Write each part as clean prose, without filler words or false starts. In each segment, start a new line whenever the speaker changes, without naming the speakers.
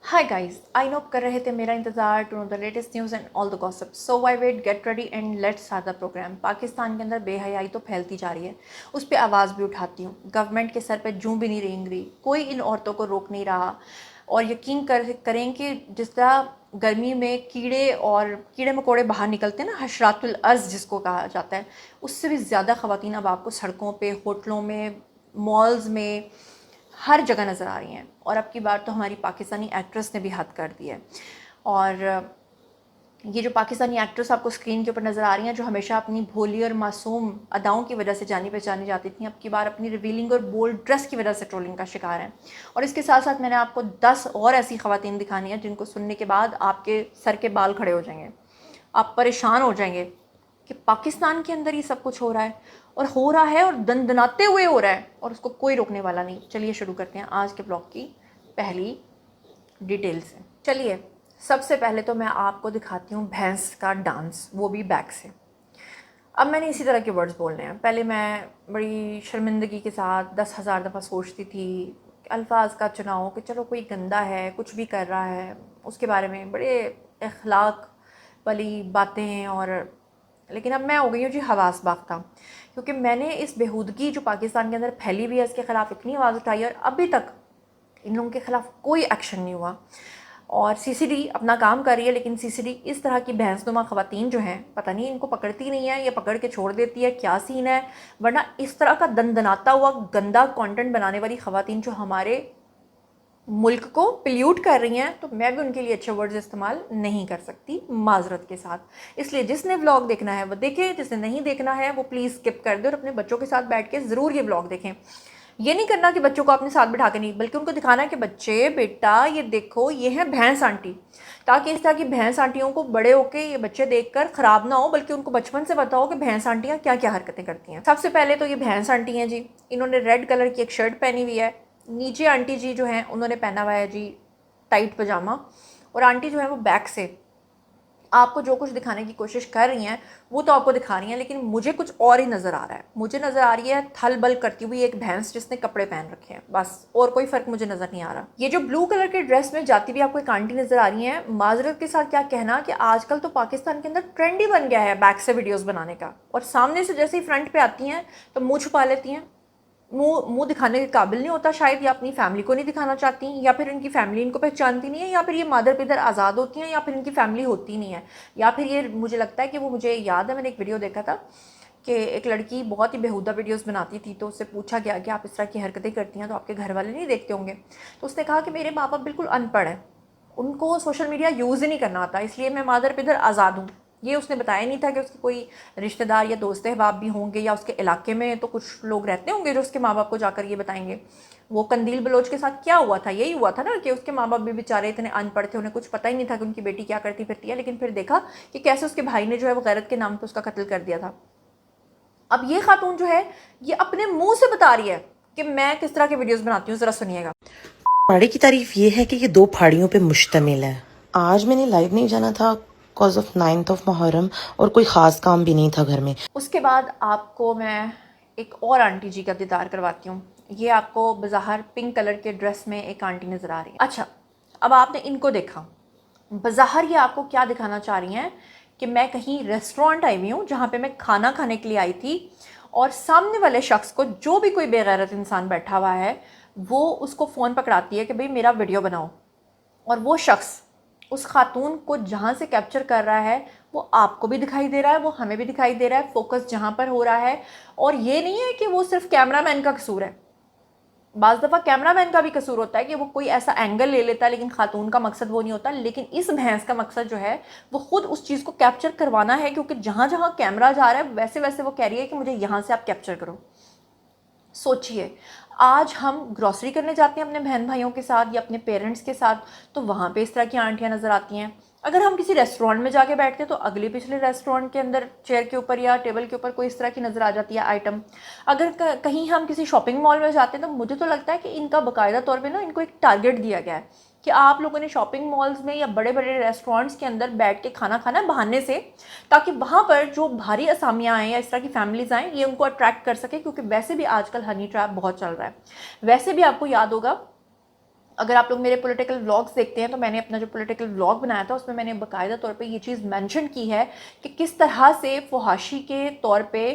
Hi guys, I know आप कर रहे थे मेरा इंतज़ार to know the latest news and all the gossip. So why wait, get ready and let's start the programme. Pakistan के अंदर बेहयाई तो फैलती जा रही है, उस पर आवाज़ भी उठाती हूँ। गवर्नमेंट के सर पे जूं भी नहीं रेंग रही, कोई इन औरतों को रोक नहीं रहा। और यकीन करें कि जिस तरह गर्मी में कीड़े मकोड़े बाहर निकलते हैं ना, हशरातुल अर्ज़ जिसको कहा जाता है, उससे भी ज़्यादा ख़वातीन अब आपको सड़कों पर, होटलों में, मॉल्स में, हर जगह नज़र आ रही हैं। और अब की बार तो हमारी पाकिस्तानी एक्ट्रेस ने भी हद कर दी है। और ये जो पाकिस्तानी एक्ट्रेस आपको स्क्रीन के ऊपर नज़र आ रही हैं, जो हमेशा अपनी भोली और मासूम अदाओं की वजह से जानी पहचानी जाती थी, अब की बार अपनी रिवीलिंग और बोल्ड ड्रेस की वजह से ट्रोलिंग का शिकार हैं। और इसके साथ साथ मैंने आपको 10 और ऐसी ख़वातीन दिखानी है जिनको सुनने के बाद आपके सर के बाल खड़े हो जाएंगे। आप परेशान हो जाएंगे कि पाकिस्तान के अंदर ये सब कुछ हो रहा है, और हो रहा है और दनदनाते हुए हो रहा है, और उसको कोई रोकने वाला नहीं। चलिए शुरू करते हैं आज के ब्लॉग की पहली डिटेल से। चलिए, सबसे पहले तो मैं आपको दिखाती हूँ भैंस का डांस, वो भी बैक से। अब मैंने इसी तरह के वर्ड्स बोलने हैं। पहले मैं बड़ी शर्मिंदगी के साथ 10,000 दफ़ा सोचती थी अल्फाज का चुनाव कि चलो कोई गंदा है, कुछ भी कर रहा है, उसके बारे में बड़े अखलाक वाली बातें। और लेकिन अब मैं हो गई हूँ जी हवास बाख्ता, क्योंकि मैंने इस बेहूदगी जो पाकिस्तान के अंदर फैली हुई है इसके ख़िलाफ़ इतनी आवाज़ उठाई, और अभी तक इन लोगों के ख़िलाफ़ कोई एक्शन नहीं हुआ। और सीसीडी अपना काम कर रही है, लेकिन सीसीडी इस तरह की भैंसनुमा ख़वातीन जो हैं, पता नहीं इनको पकड़ती नहीं है या पकड़ के छोड़ देती है, क्या सीन है। वरना इस तरह का दनदनाता हुआ गंदा कंटेंट बनाने वाली ख़वातीन जो हमारे मुल्क को पिल्यूट कर रही हैं, तो मैं भी उनके लिए अच्छे वर्ड्स इस्तेमाल नहीं कर सकती, माजरत के साथ। इसलिए जिसने व्लॉग देखना है वो देखे, जिसने नहीं देखना है वो प्लीज़ स्किप कर दे और अपने बच्चों के साथ बैठ के ज़रूर ये व्लॉग देखें। ये नहीं करना कि बच्चों को अपने साथ बिठा के नहीं, बल्कि उनको दिखाना है कि बच्चे बेटा ये देखो, ये है भैंस आंटी, ताकि इस तरह की भैंस आंटियों को बड़े होके ये बच्चे देखकर ख़राब ना हो, बल्कि उनको बचपन से पता हो कि भैंस आंटियाँ क्या क्या हरकतें करती हैं। सबसे पहले तो ये भैंस आंटी हैं जी, इन्होंने रेड कलर की एक शर्ट पहनी हुई है। नीचे आंटी जी जो हैं उन्होंने पहना हुआ है जी टाइट पजामा, और आंटी जो है वो बैक से आपको जो कुछ दिखाने की कोशिश कर रही हैं वो तो आपको दिखा रही हैं, लेकिन मुझे कुछ और ही नज़र आ रहा है। मुझे नज़र आ रही है थल बल करती हुई एक भैंस जिसने कपड़े पहन रखे हैं, बस, और कोई फ़र्क मुझे नज़र नहीं आ रहा। ये जो ब्लू कलर के ड्रेस में जाती हुई आपको एक आंटी नज़र आ रही है, माजरत के साथ क्या कहना कि आजकल तो पाकिस्तान के अंदर ट्रेंड ही बन गया है बैक से वीडियोज़ बनाने का, और सामने से जैसे ही फ्रंट पर आती हैं तो मुँह छुपा लेती हैं। मुंह दिखाने के काबिल नहीं होता शायद, या अपनी फैमिली को नहीं दिखाना चाहती, या फिर इनकी फैमिली इनको पहचानती नहीं है, या फिर ये मादर पिदर आज़ाद होती हैं, या फिर इनकी फैमिली होती नहीं है, या फिर ये मुझे लगता है कि वो, मुझे याद है मैंने एक वीडियो देखा था कि एक लड़की बहुत ही बेहुदा वीडियोस बनाती थी, तो उससे पूछा गया कि आप इस तरह की हरकतें करती हैं तो आपके घर वाले नहीं देखते होंगे। तो उसने कहा कि मेरे माँ बाप बिल्कुल अनपढ़ हैं, उनको सोशल मीडिया यूज़ ही नहीं करना आता, इसलिए मैं मादर पिदर आज़ाद हूँ। ये उसने बताया नहीं था कि उसके कोई रिश्तेदार या दोस्त अहबाब भी होंगे, या उसके इलाके में तो कुछ लोग रहते होंगे जो उसके माँ बाप को जाकर ये बताएंगे। वो कंदील बलोच के साथ क्या हुआ था, यही हुआ था ना कि उसके माँ बाप भी बेचारे इतने अनपढ़ थे, उन्हें कुछ पता ही नहीं था कि उनकी बेटी क्या करती फिरती है, लेकिन फिर देखा कि कैसे उसके भाई ने जो है वो गैरत के नाम पर उसका कत्ल कर दिया था। अब ये खातून जो है ये अपने मुँह से बता रही है कि मैं किस तरह के वीडियोज़ बनाती हूँ, ज़रा सुनिएगा।
पहाड़ी की तारीफ ये है कि ये 2 पहाड़ियों पे मुश्तमिल है। आज मैंने लाइव नहीं जाना था cause of 9th of Muharram, और कोई ख़ास काम भी नहीं था घर में।
उसके बाद आपको मैं एक और आंटी जी का दीदार करवाती हूँ। ये आपको बज़ाहिर पिंक कलर के ड्रेस में एक आंटी नज़र आ रही है। अच्छा, अब आपने इनको देखा, बज़ाहिर ये आपको क्या दिखाना चाह रही हैं कि मैं कहीं रेस्टोरेंट आई हुई हूँ जहाँ पे मैं खाना खाने के लिए आई थी, और सामने वाले शख्स को, जो भी कोई बेगैरत इंसान बैठा हुआ है, वो उसको फ़ोन पकड़ाती है कि भाई मेरा वीडियो बनाओ, और वो शख्स उस खातून को जहाँ से कैप्चर कर रहा है वो आपको भी दिखाई दे रहा है, वो हमें भी दिखाई दे रहा है, फोकस जहाँ पर हो रहा है। और ये नहीं है कि वो सिर्फ कैमरामैन का कसूर है, बाज़ दफ़ा कैमरामैन का भी कसूर होता है कि वो कोई ऐसा एंगल ले लेता है, लेकिन खातून का मकसद वो नहीं होता। लेकिन इस भैंस का मकसद जो है वो खुद उस चीज़ को कैप्चर करवाना है, क्योंकि जहाँ जहाँ कैमरा जा रहा है वैसे वैसे वो कह रही है कि मुझे यहाँ से आप कैप्चर करो। सोचिए, आज हम ग्रॉसरी करने जाते हैं अपने बहन भाइयों के साथ या अपने पेरेंट्स के साथ, तो वहाँ पे इस तरह की आंटियाँ नज़र आती हैं। अगर हम किसी रेस्टोरेंट में जाके बैठते हैं तो अगले पिछले रेस्टोरेंट के अंदर चेयर के ऊपर या टेबल के ऊपर कोई इस तरह की नज़र आ जाती है आइटम। अगर कहीं हम किसी शॉपिंग मॉल में जाते हैं तो मुझे तो लगता है कि इनका बाकायदा तौर पे ना इनको एक टारगेट दिया गया है कि आप लोगों ने शॉपिंग मॉल्स में या बड़े बड़े रेस्टोरेंट्स के अंदर बैठ के खाना खाना है बहाने से, ताकि वहाँ पर जो भारी असामियाँ आएँ या इस तरह की फैमिलीज़ आएँ ये उनको अट्रैक्ट कर सके, क्योंकि वैसे भी आजकल हनी ट्रैप बहुत चल रहा है। वैसे भी आपको याद होगा अगर आप लोग मेरे पॉलिटिकल व्लॉग्स देखते हैं तो मैंने अपना जो पॉलिटिकल व्लॉग बनाया था उसमें मैंने बाकायदा तौर पे ये चीज़ मेंशन की है कि किस तरह से फहाशी के तौर पे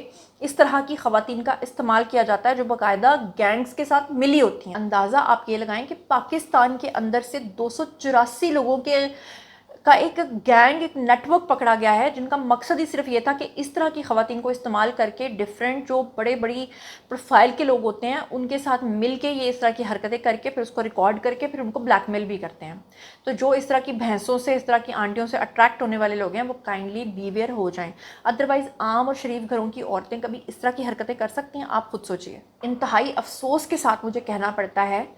इस तरह की ख़वातीन का इस्तेमाल किया जाता है जो बाकायदा गैंग्स के साथ मिली होती हैं। अंदाज़ा आप ये लगाएं कि पाकिस्तान के अंदर से 284 लोगों के का एक गैंग, एक नेटवर्क पकड़ा गया है जिनका मकसद ही सिर्फ ये था कि इस तरह की ख़वातीन को इस्तेमाल करके डिफरेंट जो बड़ी बड़ी प्रोफाइल के लोग होते हैं उनके साथ मिल के ये इस तरह की हरकतें करके फिर उसको रिकॉर्ड करके फिर उनको ब्लैकमेल भी करते हैं। तो जो इस तरह की भैंसों से, इस तरह की आंटियों से अट्रैक्ट होने वाले लोग हैं वो काइंडली बीवेयर हो जाएं। अदरवाइज़ आम और शरीफ घरों की औरतें कभी इस तरह की हरकतें कर सकती हैं? आप खुद सोचिए। इंतहाई अफसोस के साथ मुझे कहना पड़ता है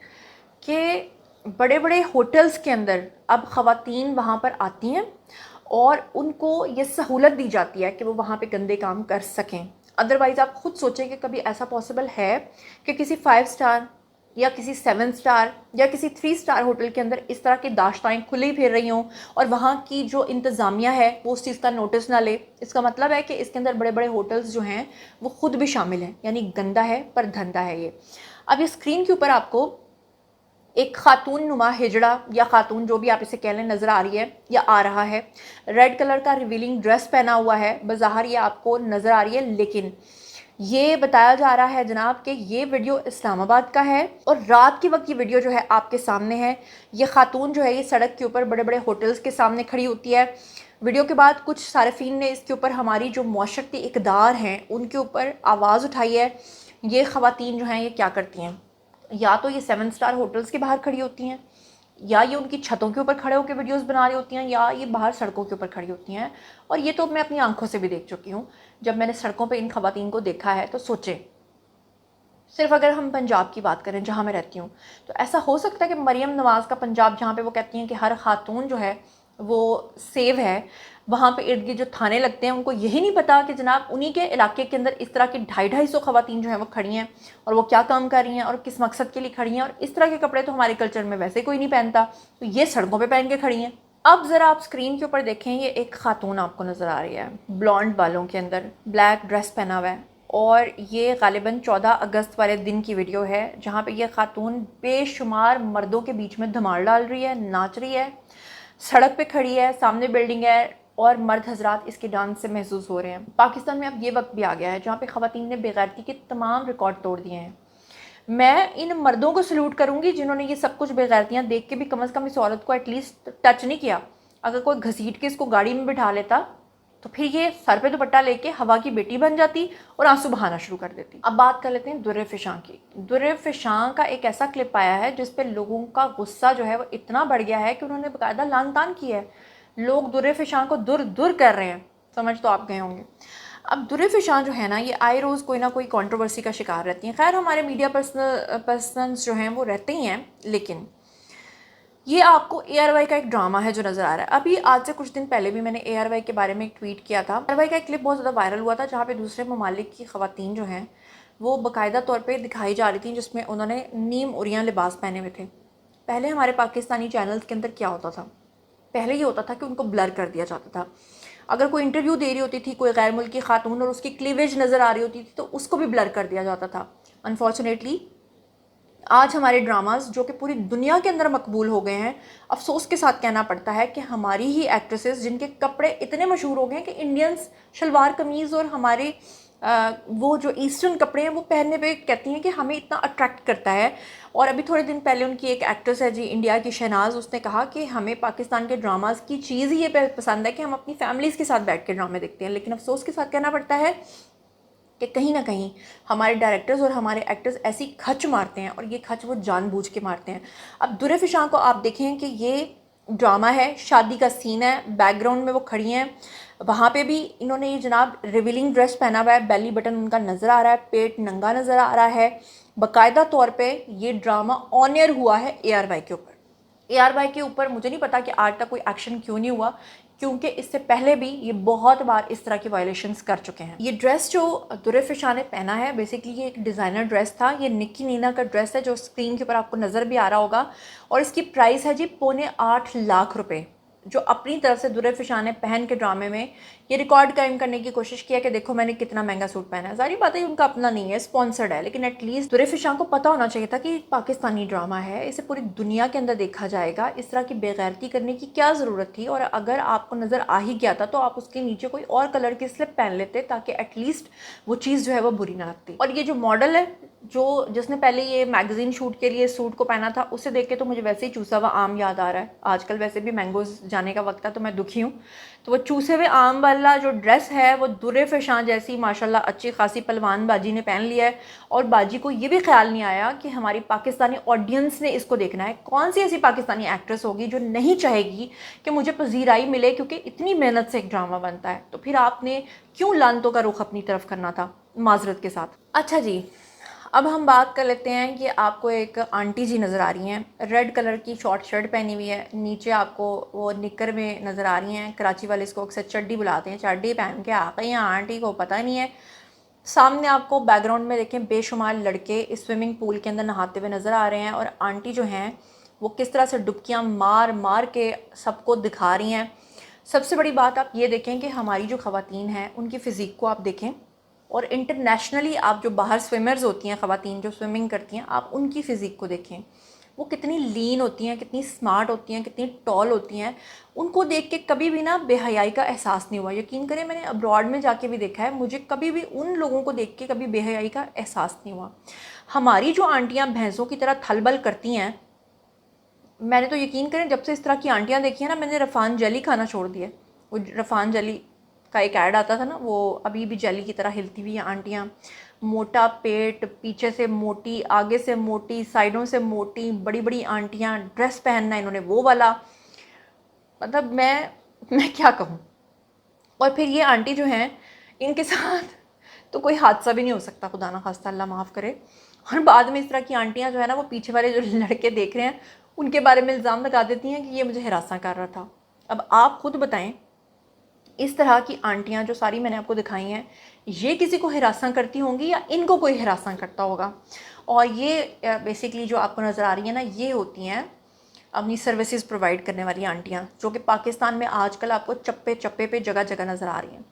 कि बड़े बड़े होटल्स के अंदर अब ख़वातीन वहाँ पर आती हैं और उनको ये सहूलत दी जाती है कि वो वहाँ पे गंदे काम कर सकें। अदरवाइज़ आप खुद सोचें कि कभी ऐसा पॉसिबल है कि किसी 5 स्टार या किसी 7 स्टार या किसी 3 स्टार होटल के अंदर इस तरह की दाश्ताएँ खुली फिर रही हों और वहाँ की जो इंतज़ामिया है वो उस चीज़ का नोटिस ना ले। इसका मतलब है कि इसके अंदर बड़े बड़े होटल्स जो हैं वो ख़ुद भी शामिल हैं, यानी गंदा है पर धंधा है ये। अब ये स्क्रीन के ऊपर आपको एक खातून नुमा हिजड़ा या खातून जो भी आप इसे कह लें नज़र आ रही है या आ रहा है। रेड कलर का रिवीलिंग ड्रेस पहना हुआ है, बज़ाहिर ये आपको नज़र आ रही है, लेकिन ये बताया जा रहा है जनाब कि ये वीडियो इस्लामाबाद का है और रात के वक्त ये वीडियो जो है आपके सामने है। ये खातून जो है ये सड़क के ऊपर बड़े बड़े होटल्स के सामने खड़ी होती है। वीडियो के बाद कुछ सारिफीन ने इसके ऊपर हमारी जो मुआशरती इक़दार हैं उनके ऊपर आवाज़ उठाई है। ये ख़वातीन जो हैं ये क्या करती हैं, या तो ये 7 स्टार होटल्स के बाहर खड़ी होती हैं, या ये उनकी छतों के ऊपर खड़े होकर वीडियोस बना रही होती हैं, या ये बाहर सड़कों के ऊपर खड़ी होती हैं। और ये तो मैं अपनी आंखों से भी देख चुकी हूँ। जब मैंने सड़कों पे इन ख़वातीन को देखा है तो सोचें, सिर्फ अगर हम पंजाब की बात करें जहाँ मैं रहती हूँ, तो ऐसा हो सकता है कि मरियम नवाज़ का पंजाब, जहाँ पे वो कहती हैं कि हर खातून जो है वो सेव है, वहाँ पे इर्द गिर्द जो थाने लगते हैं उनको यही नहीं पता कि जनाब उन्हीं के इलाके के अंदर इस तरह की 250-250 ख़वातीन जो हैं वो खड़ी हैं और वो क्या काम कर रही हैं और किस मकसद के लिए खड़ी हैं। और इस तरह के कपड़े तो हमारे कल्चर में वैसे कोई नहीं पहनता, तो ये सड़कों पर पहन के खड़ी हैं। अब ज़रा आप स्क्रीन के ऊपर देखें, ये एक खातून आपको नज़र आ रही है ब्लॉन्ड बालों के अंदर, ब्लैक ड्रेस पहना हुआ है, और ये गालिबन 14 अगस्त वाले दिन की वीडियो है जहाँ पे ये खातून बेशुमार मर्दों के बीच में धमाल डाल रही है, नाच रही है, सड़क पे खड़ी है, सामने बिल्डिंग है और मर्द हजरात इसके डांस से महसूस हो रहे हैं। पाकिस्तान में अब ये वक्त भी आ गया है जहाँ पे ख़वातीन ने बेगैरती के तमाम रिकॉर्ड तोड़ दिए हैं। मैं इन मर्दों को सल्यूट करूँगी जिन्होंने ये सब कुछ बेगैरतियाँ देख के भी कम अज़ कम इस औरत को एटलीस्ट टच नहीं किया। अगर कोई घसीट के इसको गाड़ी में बिठा लेता तो फिर ये सर पे दुपट्टा लेके हवा की बेटी बन जाती और आंसू बहाना शुरू कर देती। अब बात कर लेते हैं दुर्रे फिशां की। दुर्रे फिशां का एक ऐसा क्लिप आया है जिस पे लोगों का गुस्सा जो है वो इतना बढ़ गया है कि उन्होंने बाकायदा लान तान किया है। लोग दुर्रे फिशां को दुर दुर कर रहे हैं, समझ तो आप गए होंगे। अब दुर्रे फिशां जो है ना, ये आए रोज़ कोई ना कोई कंट्रोवर्सी का शिकार रहती हैं। खैर हमारे मीडिया पर्सनस जो हैं वो रहते ही हैं, लेकिन ये आपको ARY का एक ड्रामा है जो नज़र आ रहा है। अभी आज से कुछ दिन पहले भी मैंने ARY के बारे में एक ट्वीट किया था। ARY का एक क्लिप बहुत ज़्यादा वायरल हुआ था जहाँ पे दूसरे ममालिक की ख़वातीन जो हैं वो बाकायदा तौर पे दिखाई जा रही थी, जिसमें उन्होंने नीम उरियां लिबास पहने हुए थे। पहले हमारे पाकिस्तानी चैनल्स के अंदर क्या होता था, पहले ये होता था कि उनको ब्लर कर दिया जाता था। अगर कोई इंटरव्यू दे रही होती थी कोई गैर मुल्की खातून और उसकी क्लीवेज नज़र आ रही होती थी तो उसको भी ब्लर कर दिया जाता था। अनफॉर्चुनेटली आज हमारे ड्रामास जो कि पूरी दुनिया के अंदर मकबूल हो गए हैं, अफसोस के साथ कहना पड़ता है कि हमारी ही एक्ट्रेसेस जिनके कपड़े इतने मशहूर हो गए हैं कि इंडियंस शलवार कमीज़ और हमारे वो जो ईस्टर्न कपड़े हैं वो पहनने पे कहती हैं कि हमें इतना अट्रैक्ट करता है। और अभी थोड़े दिन पहले उनकी एक एक्ट्रेस है जी इंडिया की, शहनाज, उसने कहा कि हमें पाकिस्तान के ड्रामास की चीज़ ही ये पसंद है कि हम अपनी फैमिलीज़ के साथ बैठ के ड्रामे देखते हैं। लेकिन अफसोस के साथ कहना पड़ता है कि कहीं ना कहीं हमारे डायरेक्टर्स और हमारे एक्टर्स ऐसी खच मारते हैं और ये खच वो जानबूझ के मारते हैं। अब दुर्रे फिशां को आप देखें कि ये ड्रामा है, शादी का सीन है, बैकग्राउंड में वो खड़ी हैं, वहाँ पे भी इन्होंने ये जनाब रिवीलिंग ड्रेस पहना हुआ है, बेली बटन उनका नज़र आ रहा है, पेट नंगा नज़र आ रहा है। बाकायदा तौर पे ये ड्रामा ऑन एयर हुआ है ARY के ऊपर। ARY के ऊपर मुझे नहीं पता कि आज तक कोई एक्शन क्यों नहीं हुआ, क्योंकि इससे पहले भी ये बहुत बार इस तरह की वायलेशंस कर चुके हैं। ये ड्रेस जो दुर्रे फिशां ने पहना है, बेसिकली ये एक डिज़ाइनर ड्रेस था। ये निक्की नीना का ड्रेस है जो स्क्रीन के ऊपर आपको नज़र भी आ रहा होगा, और इसकी प्राइस है जी 7.25 लाख रुपए। जो अपनी तरफ से दुर्रे फिशाने पहन के ड्रामे में ये रिकॉर्ड कायम करने की कोशिश किया कि देखो मैंने कितना महंगा सूट पहना है। सारी बातें उनका अपना नहीं है, स्पॉन्सर्ड है, लेकिन एटलीस्ट दुर्रे फिशान को पता होना चाहिए था कि पाकिस्तानी ड्रामा है, इसे पूरी दुनिया के अंदर देखा जाएगा। इस तरह की बेगैरती करने की क्या ज़रूरत थी? और अगर आपको नज़र आ ही गया था तो आप उसके नीचे कोई और कलर की स्लिप पहन लेते ताकि एटलीस्ट वो चीज़ जो है वो बुरी ना लगती। और ये जो मॉडल है जिसने पहले ये मैगज़ीन शूट के लिए सूट को पहना था, उसे देख के तो मुझे वैसे ही चूसा हुआ आम याद आ रहा है। आजकल वैसे भी मैंगोज़ जाने का वक्त है तो मैं दुखी हूँ। तो वो चूसे हुए आम वाला जो ड्रेस है वो दुर्रे फिशान जैसी माशाल्लाह अच्छी खासी पहलवान बाजी ने पहन लिया है। और बाजी को ये भी ख्याल नहीं आया कि हमारी पाकिस्तानी ऑडियंस ने इसको देखना है। कौन सी ऐसी पाकिस्तानी एक्ट्रेस होगी जो नहीं चाहेगी कि मुझे पजीराई मिले, क्योंकि इतनी मेहनत से एक ड्रामा बनता है। तो फिर आपने क्यों लानतों का रुख अपनी तरफ करना था, माजरत के साथ। अच्छा जी, अब हम बात कर लेते हैं कि आपको एक आंटी जी नज़र आ रही हैं, रेड कलर की शॉर्ट शर्ट पहनी हुई है, नीचे आपको वो निकर में नज़र आ रही हैं। कराची वाले इसको अक्सर चड्डी बुलाते हैं। चड्डी पहन के आ गई हैं आंटी को पता नहीं है। सामने आपको बैकग्राउंड में देखें बेशुमार लड़के इस स्विमिंग पूल के अंदर नहाते हुए नज़र आ रहे हैं, और आंटी जो हैं वो किस तरह से डुबकियाँ मार मार के सबको दिखा रही हैं। सबसे बड़ी बात आप ये देखें कि हमारी जो ख़वातीन हैं उनकी फ़िज़ीक को आप देखें, और इंटरनेशनली आप जो बाहर स्विमर्स होती हैं, ख़वातीन जो स्विमिंग करती हैं, आप उनकी फ़िज़ीक को देखें। वो कितनी लीन होती हैं, कितनी स्मार्ट होती हैं, कितनी टॉल होती हैं। उनको देख के कभी भी ना बेहयाई का एहसास नहीं हुआ। यकीन करें मैंने अब्रॉड में जाके भी देखा है, मुझे कभी भी उन लोगों को देख के कभी बेहयाई का एहसास नहीं हुआ। हमारी जो आंटियाँ भैंसों की तरह थलबल करती हैं, मैंने तो यकीन करें जब से इस तरह की आंटियाँ देखी हैं ना, मैंने रफ़ान जेली खाना छोड़ दिया। वो रफ़ान जेली का एक ऐड आता था ना, वो अभी भी जेली की तरह हिलती हुई हैं आंटियाँ। मोटा पेट, पीछे से मोटी, आगे से मोटी, साइडों से मोटी, बड़ी बड़ी आंटियाँ, ड्रेस पहनना इन्होंने वो वाला, मतलब मैं क्या कहूँ। और फिर ये आंटी जो हैं, इनके साथ तो कोई हादसा भी नहीं हो सकता, खुदा ना खास्ता, अल्लाह माफ़ करे। और बाद में इस तरह की आंटियाँ जो है ना, वो पीछे वाले जो लड़के देख रहे हैं उनके बारे में इल्ज़ाम लगा देती हैं कि ये मुझे हिरासा कर रहा था। अब आप खुद बताएं, इस तरह की आंटियाँ जो सारी मैंने आपको दिखाई हैं, ये किसी को हिरासा करती होंगी या इनको कोई हिरासा करता होगा? और ये बेसिकली जो आपको नज़र आ रही है ना, ये होती हैं अपनी सर्विसेज प्रोवाइड करने वाली आंटियाँ, जो कि पाकिस्तान में आजकल आपको चप्पे चप्पे पे जगह जगह नज़र आ रही हैं।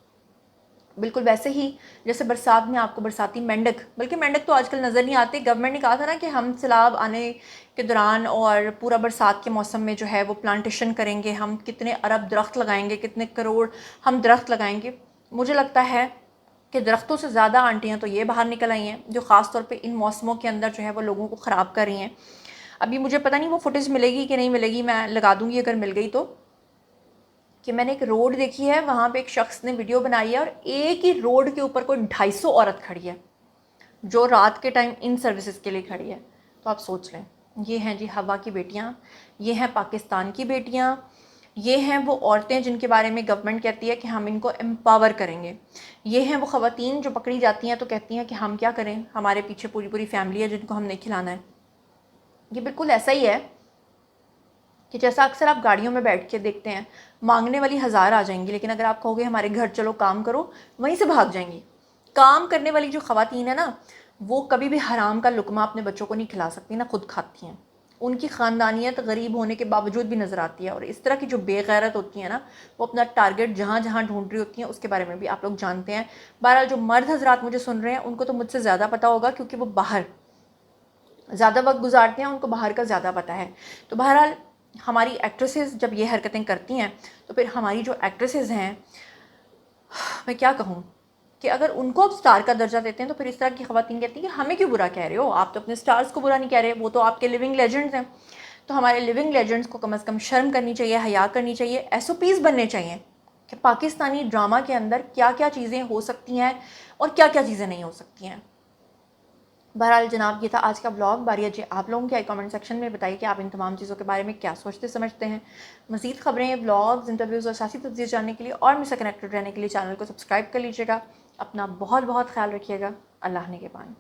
बिल्कुल वैसे ही जैसे बरसात में आपको बरसाती मेंढक, बल्कि मेंढक तो आजकल नज़र नहीं आते। गवर्नमेंट ने कहा था ना कि हम सैलाब आने के दौरान और पूरा बरसात के मौसम में जो है वो प्लांटेशन करेंगे, हम कितने अरब दरख्त लगाएंगे, कितने करोड़ हम दरख्त लगाएंगे। मुझे लगता है कि दरख्तों से ज़्यादा आंटियाँ तो ये बाहर निकल आई हैं, जो ख़ास तौर पे इन मौसमों के अंदर जो है वो लोगों को ख़राब कर रही हैं। अभी मुझे पता नहीं वो फुटेज मिलेगी कि नहीं मिलेगी, मैं लगा दूँगी अगर मिल गई तो, कि मैंने एक रोड देखी है, वहाँ पे एक शख्स ने वीडियो बनाई है और एक ही रोड के ऊपर कोई 250 औरत खड़ी है जो रात के टाइम इन सर्विसेज के लिए खड़ी है। तो आप सोच लें, ये हैं जी हवा की बेटियाँ, ये हैं पाकिस्तान की बेटियाँ, ये हैं वो औरतें जिनके बारे में गवर्नमेंट कहती है कि हम इनको एम्पावर करेंगे। ये हैं वो ख़वातीन जो पकड़ी जाती हैं तो कहती हैं कि हम क्या करें, हमारे पीछे पूरी पूरी फैमिली है जिनको हमने खिलाना है। ये बिल्कुल ऐसा ही है कि जैसा अक्सर आप गाड़ियों में बैठ के देखते हैं, मांगने वाली हज़ार आ जाएंगी, लेकिन अगर आप कहोगे हमारे घर चलो काम करो, वहीं से भाग जाएंगी। काम करने वाली जो ख़वातीन है ना, वो कभी भी हराम का लुकमा अपने बच्चों को नहीं खिला सकती, ना खुद खाती हैं। उनकी ख़ानदानियत गरीब होने के बावजूद भी नज़र आती है। और इस तरह की जो बेगैरत होती है ना, वो अपना टारगेट जहाँ जहाँ ढूंढ रही होती हैं, उसके बारे में भी आप लोग जानते हैं। बहरहाल जो मर्द हजरात मुझे सुन रहे हैं उनको तो मुझसे ज़्यादा पता होगा, क्योंकि वो बाहर ज़्यादा वक्त गुजारते हैं, उनको बाहर का ज़्यादा पता है। तो बहरहाल हमारी एक्ट्रेसेस जब ये हरकतें करती हैं, तो फिर हमारी जो एक्ट्रेसेस हैं, मैं क्या कहूँ, कि अगर उनको अब स्टार का दर्जा देते हैं तो फिर इस तरह की ख़वातीन कहती हैं कि हमें क्यों बुरा कह रहे हो, आप तो अपने स्टार्स को बुरा नहीं कह रहे, वो तो आपके लिविंग लेजेंड्स हैं। तो हमारे लिविंग लेजेंड्स को कम से कम शर्म करनी चाहिए, हया करनी चाहिए, SOPs बनने चाहिए कि पाकिस्तानी ड्रामा के अंदर क्या क्या चीज़ें हो सकती हैं और क्या क्या चीज़ें नहीं हो सकती हैं। बहरहाल जनाब, ये था आज का ब्लॉग। बारी जी आप लोगों के कमेंट सेक्शन में बताइए कि आप इन तमाम चीज़ों के बारे में क्या सोचते समझते हैं। मज़ीद ख़बरें, ब्लॉग्स, इंटरव्यूज़ और सियासी तज्ज़ीज़ जानने के लिए और मुझसे कनेक्टेड रहने के लिए चैनल को सब्सक्राइब कर लीजिएगा। अपना बहुत बहुत ख्याल रखिएगा। अल्लाह ने के पान।